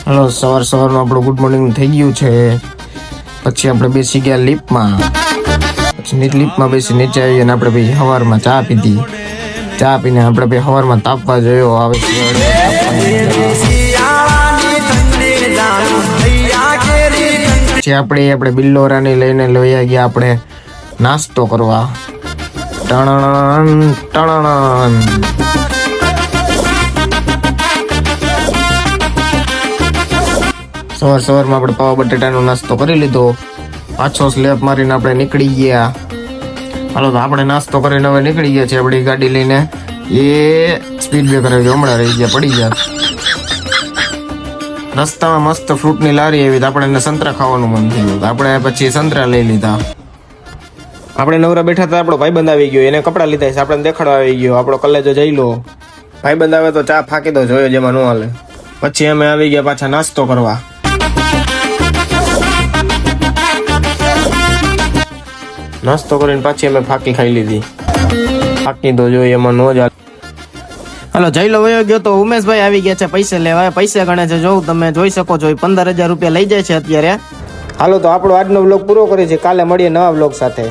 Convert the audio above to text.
Hello, સવારમાં આપણું good morning થઈ ગયું છે. પછી આપણે બેસી ગયા લિફ્ટમાં. પછી લિફ્ટમાં બેસી નીચે આવી અને આપણે ભાઈ સવારમાં ચા પીધી. ચા પીને આપણે ભાઈ સવારમાં તાપવા જોયો આવે પછી આપણે બિલ્લોરાની લઈને લઈ ગયા આપણે નાસ્તો કરવા. ટણણ ટણણ. સવારમાં આપણે પાવા બટેટાનો નાસ્તો કરી લીધો. પાછો સ્લેપ મારીને આપણે નીકળી ગયા. હાલો, તો આપણે નાસ્તો કરીને હવે નીકળી ગયા છે આપણી ગાડી લઈને. એ સ્પીડ બ્રેકર હમણાં રહી ગયા, પડી ગયા. રસ્તામાં મસ્ત ફ્રૂટની લારી આવી, આપણે એને સંતરા ખાવાનું મન થયું. આપણે પછી સંતરા લઈ લીધા. આપણે નવરા બેઠા હતા, આપણો ભાઈબંધ આવી ગયો, એને કપડાં લીધા છે, આપણે દેખાડવા આવી ગયો. આપણો કલેજો જઈ લો. ભાઈબંધ આવે તો ચા ફાંકી દો, જોયો જેમાં ન હાલે. પછી અમે આવી ગયા પાછા નાસ્તો કરવા. નાસ્તો કરીને પાછી અમે ફાંકી ખાઈ લીધી. ફાંકી તો જોઈએ એમાં ન જ. હાલો, જઈ લો વયો ગયો તો ઉમેશભાઈ આવી ગયા છે પૈસા લેવા. પૈસા ગણે છે, જોઉં તમે જોઈ શકો છો. 15,000 રૂપિયા લઈ જાય છે અત્યારે. હાલો, તો આપણો આજનો વ્લોગ પૂરો કરીએ છીએ. કાલે મળીએ નવા વ્લોગ સાથે.